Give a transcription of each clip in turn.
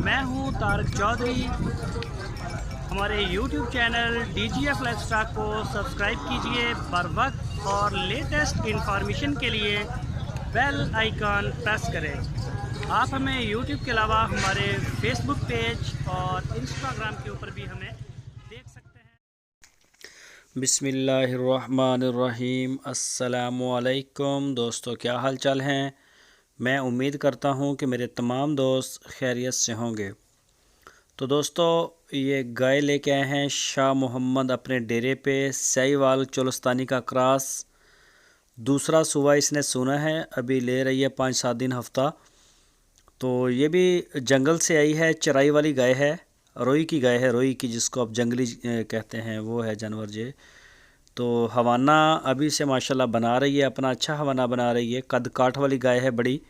मैं हूं तारक चौधरी। हमारे YouTube चैनल DGF लाइफस्टाइल को सब्सक्राइब कीजिए बर वक्त और लेटेस्ट इंफॉर्मेशन के लिए बेल आइकन प्रेस करें। आप हमें YouTube के अलावा हमारे Facebook पेज और Instagram के ऊपर भी हमें देख सकते हैं। बिस्मिल्लाहिर्रहमानिर्रहीम। अस्सलामु अलैकुम दोस्तों, क्या हाल चाल हैं। मैं उम्मीद करता हूं कि मेरे तमाम दोस्त खैरियत से होंगे। तो दोस्तों, ये गाय लेके आए हैं शाह मोहम्मद अपने डेरे पे। साहिवाल चोलस्तानी का क्रॉस, दूसरा सुबह इसने सुना है, अभी ले रही है 5-7 दिन हफ्ता। तो ये भी जंगल से आई है, चराई वाली गाय है, रोई की गाय है, रोई की जिसको आप जंगली कहते हैं, वो है जानवर जे। तो हवाना अभी से माशाल्लाह बना रही है, अपना अच्छा हवाना बना रही है। कद काठ वाली गाय है बड़ी,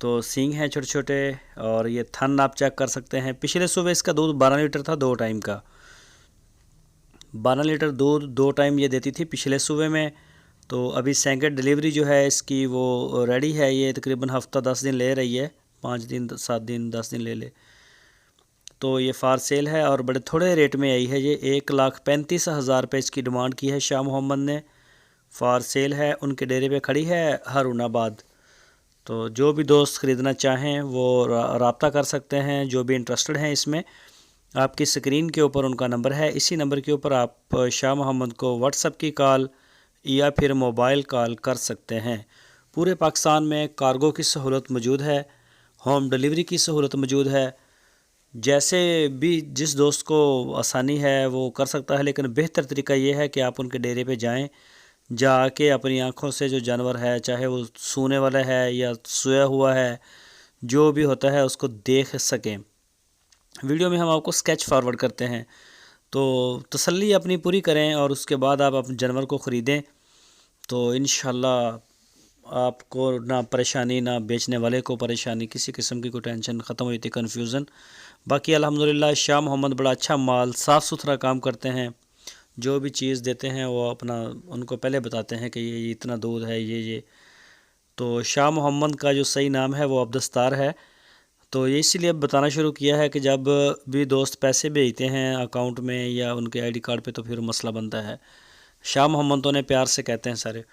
तो सींग हैं छोटे छोटे, और ये थन आप चेक कर सकते हैं। पिछले सुबह इसका दूध 12 लीटर था, 2 टाइम का। 12 लीटर दूध 2 टाइम ये देती थी पिछले सुबह में। तो अभी सेकंड डिलीवरी जो है इसकी वो रेडी है। ये तकरीबन हफ्ता 10 दिन ले रही है, 5 दिन 7 दिन 10 दिन ले ले। तो ये फार सेल है और बड़े थोड़े रेट में आई है। ये 1,35,000 रुपये इसकी डिमांड की है शाह मोहम्मद ने। फार सेल है, उनके डेरे पे खड़ी है हारूनाबाद। तो जो भी दोस्त ख़रीदना चाहें वो रब्ता कर सकते हैं। जो भी इंटरेस्टेड हैं इसमें, आपकी स्क्रीन के ऊपर उनका नंबर है। इसी नंबर के ऊपर आप शाह मोहम्मद को व्हाट्सएप की कॉल या फिर मोबाइल कॉल कर सकते हैं। पूरे पाकिस्तान में कार्गो की सहूलत मौजूद है, होम डिलीवरी की सहूलत मौजूद है। जैसे भी जिस दोस्त को आसानी है वो कर सकता है, लेकिन बेहतर तरीका ये है कि आप उनके डेरे पे जाएं, जाके अपनी आंखों से जो जानवर है, चाहे वो सूने वाला है या सोया हुआ है, जो भी होता है उसको देख सकें। वीडियो में हम आपको स्केच फॉरवर्ड करते हैं, तो तसल्ली अपनी पूरी करें और उसके बाद आप अपने जानवर को ख़रीदें। तो इंशाल्लाह आपको ना परेशानी, ना बेचने वाले को परेशानी, किसी किस्म की कोई टेंशन ख़त्म हुई थी, कन्फ्यूज़न। बाकी अल्हम्दुलिल्लाह शाह मोहम्मद बड़ा अच्छा माल, साफ़ सुथरा काम करते हैं। जो भी चीज़ देते हैं वो अपना उनको पहले बताते हैं कि ये इतना दूध है, ये। तो शाह मोहम्मद का जो सही नाम है वो अब्दुस्तार है। तो ये इसीलिए बताना शुरू किया है कि जब भी दोस्त पैसे भेजते हैं अकाउंट में या उनके आईडी कार्ड पे, तो फिर मसला बनता है। शाह मोहम्मद तो उन्हें प्यार से कहते हैं सारे।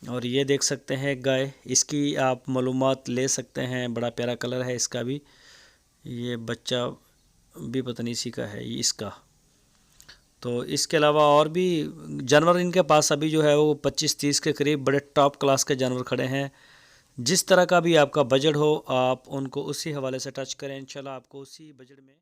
और ये देख सकते हैं गाय, इसकी आप मालूमात ले सकते हैं। बड़ा प्यारा कलर है इसका भी। ये बच्चा भी पता नहीं इसी का है, ये इसका। तो इसके अलावा और भी जानवर इनके पास अभी जो है वो 25-30 के करीब बड़े टॉप क्लास के जानवर खड़े हैं। जिस तरह का भी आपका बजट हो, आप उनको उसी हवाले से टच करें, इंशाल्लाह आपको उसी बजट में